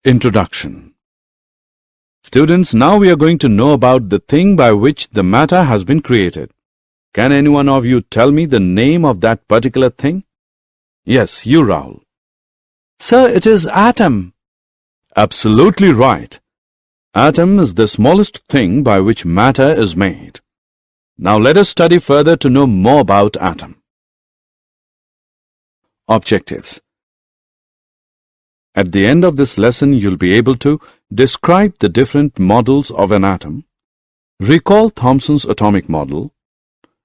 Introduction. Students, now we are going to know about the thing by which the matter has been created. Can any one of you tell me the name of that particular thing? Yes, you, Rahul. Sir, it is atom. Absolutely right. Atom is the smallest thing by which matter is made. Now let us study further to know more about atom. Objectives. At the end of this lesson, you'll be able to describe the different models of an atom, recall Thomson's atomic model,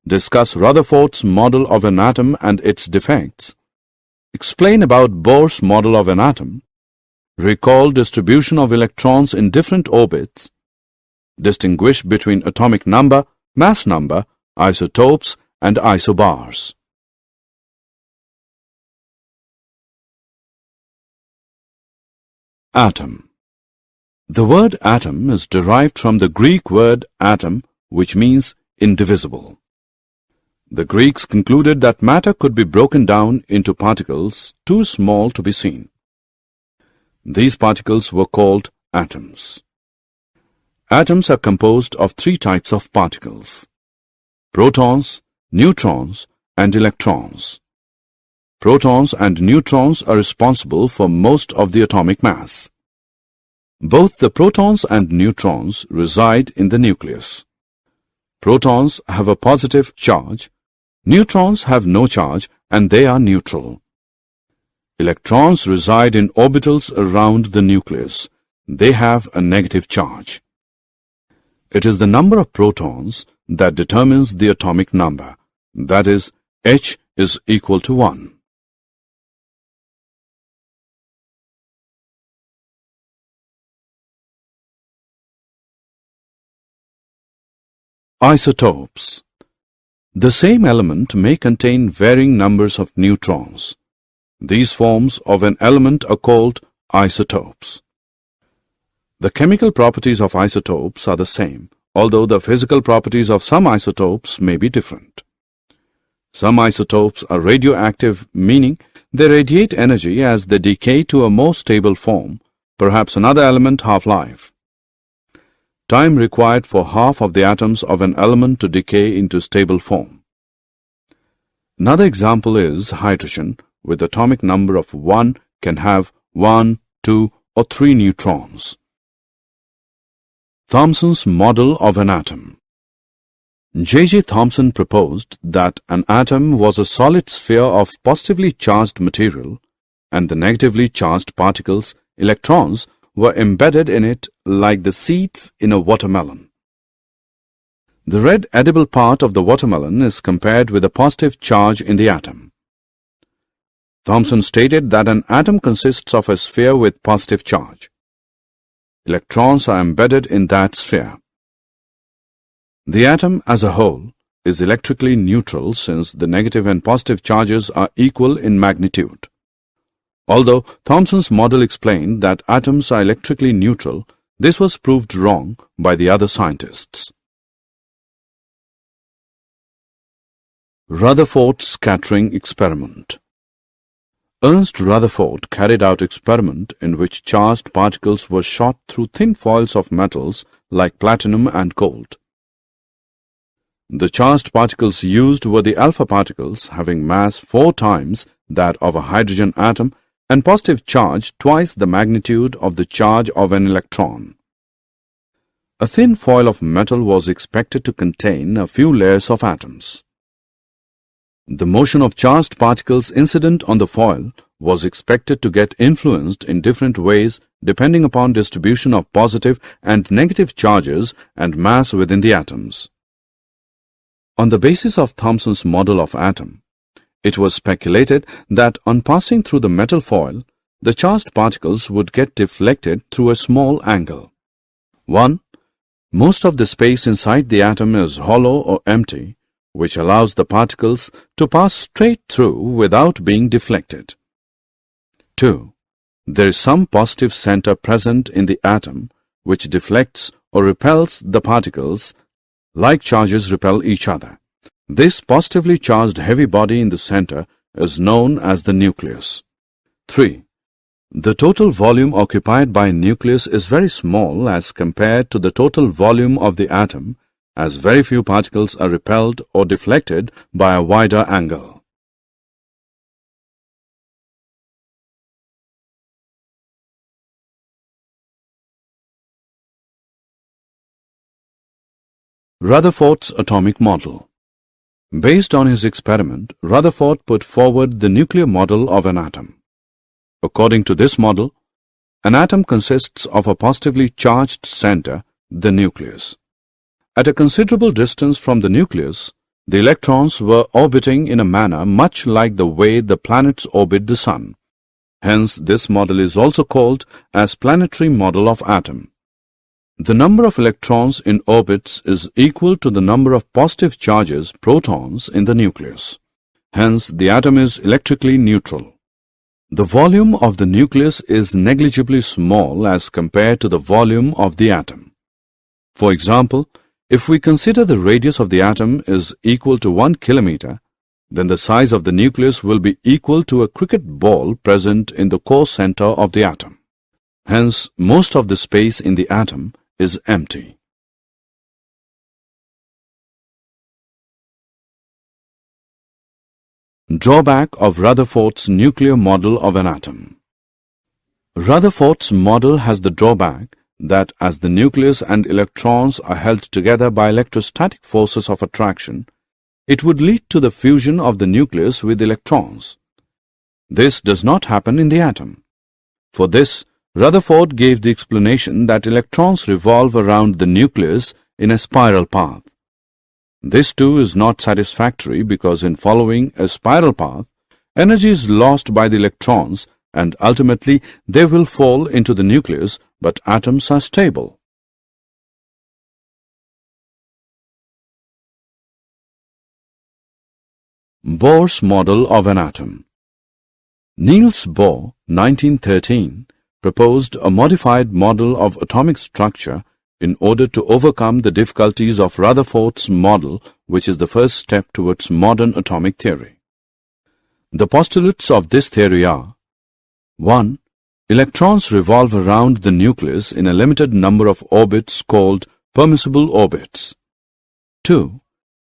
discuss Rutherford's model of an atom and its defects, explain about Bohr's model of an atom, recall distribution of electrons in different orbits, distinguish between atomic number, mass number, isotopes and isobars. Atom. The word atom is derived from the Greek word atom, which means indivisible. The Greeks concluded that matter could be broken down into particles too small to be seen. These particles were called atoms. Atoms are composed of three types of particles: protons, neutrons, and electrons. Protons and neutrons are responsible for most of the atomic mass. Both the protons and neutrons reside in the nucleus. Protons have a positive charge, neutrons have no charge and they are neutral. Electrons reside in orbitals around the nucleus. They have a negative charge. It is the number of protons that determines the atomic number. That is, H is equal to 1. Isotopes. The same element may contain varying numbers of neutrons. These forms of an element are called isotopes. The chemical properties of isotopes are the same, although the physical properties of some isotopes may be different. Some isotopes are radioactive, meaning they radiate energy as they decay to a more stable form, perhaps another element half-life. Time required for half of the atoms of an element to decay into stable form. Another example is hydrogen, with atomic number of 1 can have 1, 2 or 3 neutrons. Thomson's model of an atom. J.J. Thomson proposed that an atom was a solid sphere of positively charged material and the negatively charged particles, electrons, were embedded in it like the seeds in a watermelon. The red edible part of the watermelon is compared with a positive charge in the atom. Thomson stated that an atom consists of a sphere with positive charge. Electrons are embedded in that sphere. The atom as a whole is electrically neutral since the negative and positive charges are equal in magnitude. Although Thomson's model explained that atoms are electrically neutral, this was proved wrong by the other scientists. Rutherford scattering experiment. Ernst Rutherford carried out experiment in which charged particles were shot through thin foils of metals like platinum and gold. The charged particles used were the alpha particles having mass 4 times that of a hydrogen atom and positive charge twice the magnitude of the charge of an electron. A thin foil of metal was expected to contain a few layers of atoms. The motion of charged particles incident on the foil was expected to get influenced in different ways depending upon distribution of positive and negative charges and mass within the atoms. On the basis of Thomson's model of atom, it was speculated that on passing through the metal foil, the charged particles would get deflected through a small angle. 1. Most of the space inside the atom is hollow or empty, which allows the particles to pass straight through without being deflected. 2. There is some positive center present in the atom, which deflects or repels the particles like charges repel each other. This positively charged heavy body in the center is known as the nucleus. 3. The total volume occupied by a nucleus is very small as compared to the total volume of the atom, as very few particles are repelled or deflected by a wider angle. Rutherford's atomic model. Based on his experiment, Rutherford put forward the nuclear model of an atom. According to this model, an atom consists of a positively charged center, the nucleus. At a considerable distance from the nucleus, the electrons were orbiting in a manner much like the way the planets orbit the sun. Hence, this model is also called as planetary model of atom. The number of electrons in orbits is equal to the number of positive charges, protons, in the nucleus. Hence, the atom is electrically neutral. The volume of the nucleus is negligibly small as compared to the volume of the atom. For example, if we consider the radius of the atom is equal to 1 kilometer, then the size of the nucleus will be equal to a cricket ball present in the core center of the atom. Hence, most of the space in the atom is empty. Drawback of Rutherford's nuclear model of an atom. Rutherford's model has the drawback that as the nucleus and electrons are held together by electrostatic forces of attraction, it would lead to the fusion of the nucleus with electrons. This does not happen in the atom. For this, Rutherford gave the explanation that electrons revolve around the nucleus in a spiral path. This too is not satisfactory because in following a spiral path, energy is lost by the electrons and ultimately they will fall into the nucleus, but atoms are stable. Bohr's model of an atom. Niels Bohr, 1913, proposed a modified model of atomic structure in order to overcome the difficulties of Rutherford's model, which is the first step towards modern atomic theory. The postulates of this theory are: 1. Electrons revolve around the nucleus in a limited number of orbits called permissible orbits. 2.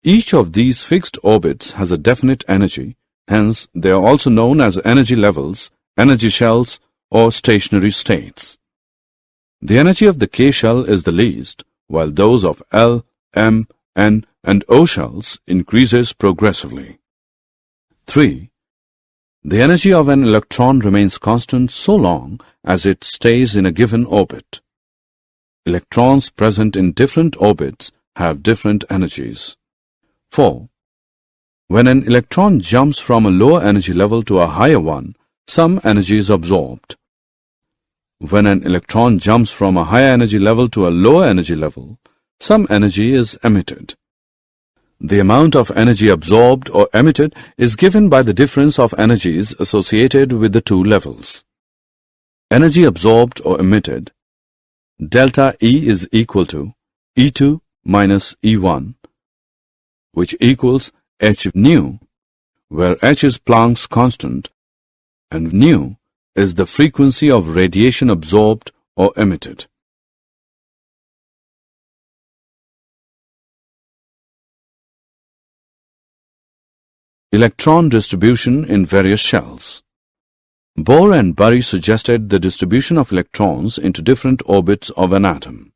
Each of these fixed orbits has a definite energy, hence they are also known as energy levels, energy shells, or stationary states. The energy of the K shell is the least, while those of L, M, N, and O shells increases progressively. 3. The energy of an electron remains constant so long as it stays in a given orbit. Electrons present in different orbits have different energies. 4. When an electron jumps from a lower energy level to a higher one, some energy is absorbed. When an electron jumps from a higher energy level to a lower energy level, some energy is emitted. The amount of energy absorbed or emitted is given by the difference of energies associated with the two levels. Energy absorbed or emitted, delta E is equal to E2 minus E1, which equals h nu, where h is Planck's constant and nu is the frequency of radiation absorbed or emitted. Electron distribution in various shells. Bohr and Bury suggested the distribution of electrons into different orbits of an atom.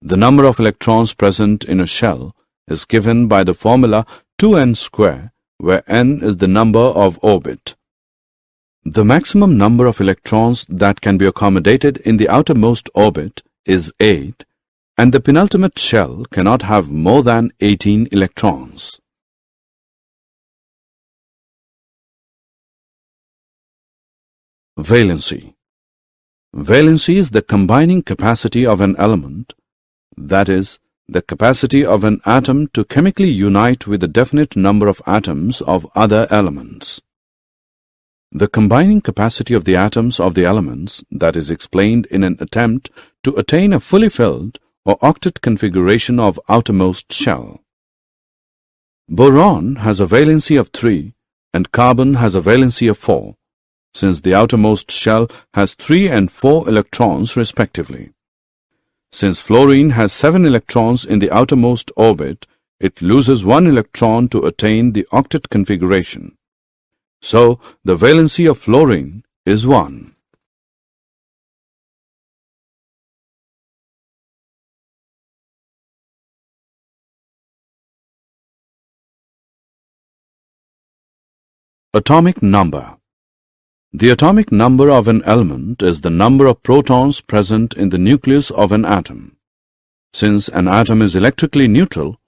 The number of electrons present in a shell is given by the formula 2n square, where n is the number of orbit. The maximum number of electrons that can be accommodated in the outermost orbit is 8, and the penultimate shell cannot have more than 18 electrons. Valency. Valency is the combining capacity of an element, that is, the capacity of an atom to chemically unite with a definite number of atoms of other elements. The combining capacity of the atoms of the elements that is explained in an attempt to attain a fully filled or octet configuration of outermost shell. Boron has a valency of 3 and carbon has a valency of 4. since the outermost shell has 3 and 4 electrons respectively. Since fluorine has 7 electrons in the outermost orbit, it loses 1 electron to attain the octet configuration. So, the valency of fluorine is 1. Atomic number. The atomic number of an element is the number of protons present in the nucleus of an atom. Since an atom is electrically neutral,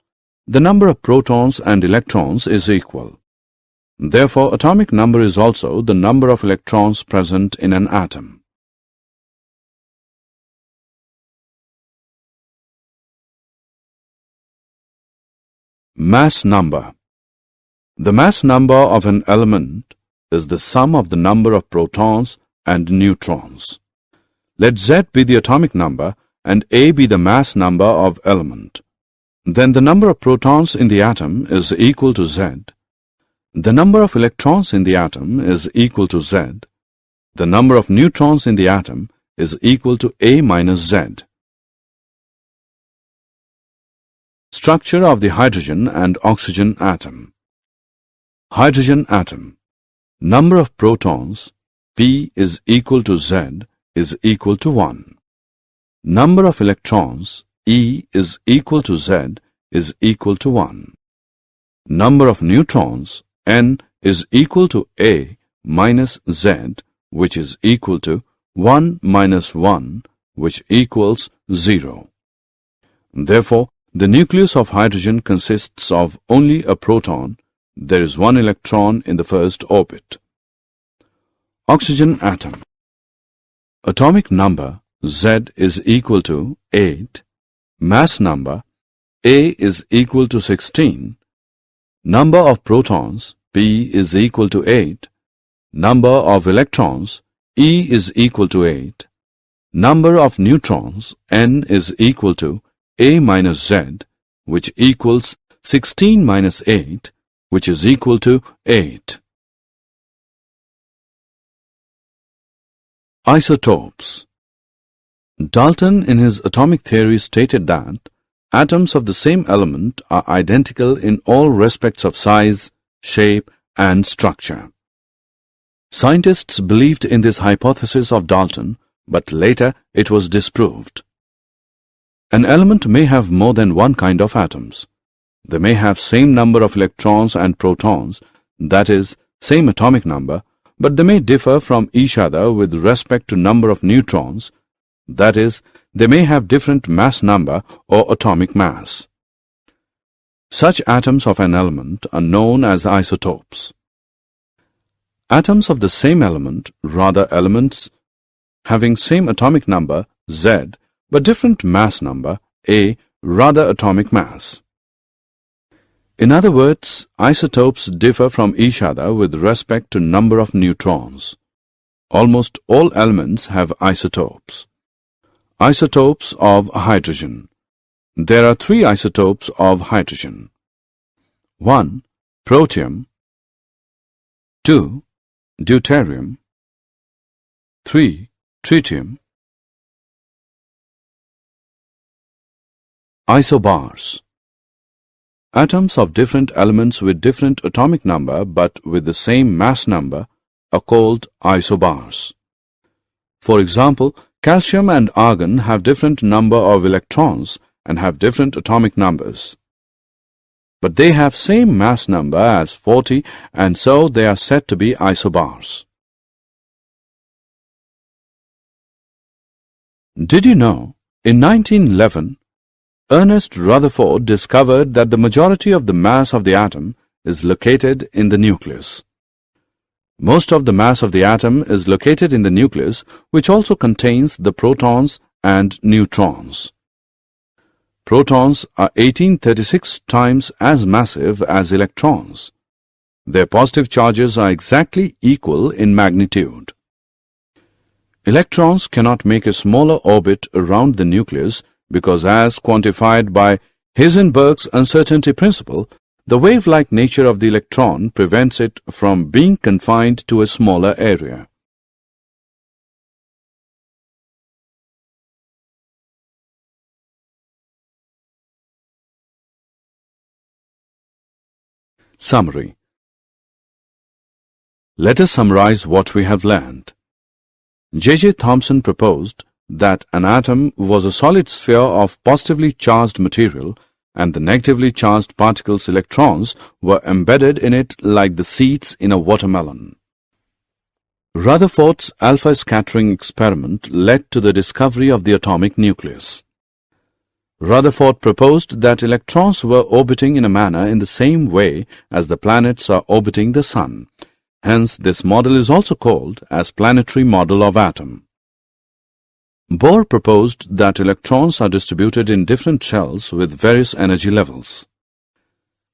the number of protons and electrons is equal. Therefore, atomic number is also the number of electrons present in an atom. Mass number. The mass number of an element is the sum of the number of protons and neutrons. Let Z be the atomic number and A be the mass number of element. Then the number of protons in the atom is equal to Z. The number of electrons in the atom is equal to Z. The number of neutrons in the atom is equal to A minus Z. Structure of the hydrogen and oxygen atom. Hydrogen atom. Number of protons, P is equal to Z, is equal to 1. Number of electrons, E is equal to Z, is equal to 1. Number of neutrons, N is equal to A minus Z, which is equal to 1 minus 1, which equals 0. Therefore, the nucleus of hydrogen consists of only a proton. There is 1 electron in the first orbit. Oxygen atom. Atomic number Z is equal to 8. Mass number A is equal to 16. Number of protons P is equal to 8. Number of electrons E is equal to 8. Number of neutrons N is equal to A minus Z, which equals 16 minus 8, which is equal to 8. Isotopes. Dalton in his atomic theory stated that atoms of the same element are identical in all respects of size, shape, and structure. Scientists believed in this hypothesis of Dalton, but later it was disproved. An element may have more than one kind of atoms. They may have same number of electrons and protons, that is, same atomic number, but they may differ from each other with respect to number of neutrons, that is, they may have different mass number or atomic mass. Such atoms of an element are known as isotopes. Atoms of the same element, rather elements having same atomic number, Z, but different mass number, A, rather atomic mass. In other words, isotopes differ from each other with respect to number of neutrons. Almost all elements have isotopes. Isotopes of hydrogen. There are 3 isotopes of hydrogen. 1. Protium. 2. Deuterium. 3. Tritium. Isobars. Atoms of different elements with different atomic number but with the same mass number are called isobars. For example, calcium and argon have different number of electrons and have different atomic numbers. But they have same mass number as 40, and so they are said to be isobars. Did you know, in 1911, Ernest Rutherford discovered that the majority of the mass of the atom is located in the nucleus. Most of the mass of the atom is located in the nucleus, which also contains the protons and neutrons. Protons are 1836 times as massive as electrons. Their positive charges are exactly equal in magnitude. Electrons cannot make a smaller orbit around the nucleus because, as quantified by Heisenberg's uncertainty principle, the wave-like nature of the electron prevents it from being confined to a smaller area. Summary. Let us summarize what we have learned. J.J. Thomson proposed that an atom was a solid sphere of positively charged material and the negatively charged particles' electrons were embedded in it like the seeds in a watermelon. Rutherford's alpha scattering experiment led to the discovery of the atomic nucleus. Rutherford proposed that electrons were orbiting in a manner in the same way as the planets are orbiting the Sun. Hence, this model is also called as planetary model of atom. Bohr proposed that electrons are distributed in different shells with various energy levels.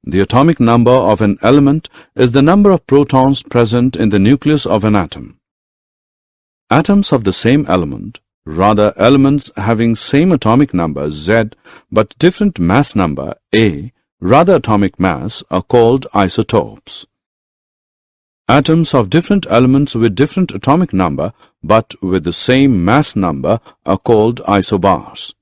The atomic number of an element is the number of protons present in the nucleus of an atom. Atoms of the same element, rather elements having same atomic number Z but different mass number A, rather atomic mass, are called isotopes. Atoms of different elements with different atomic number but with the same mass number are called isobars.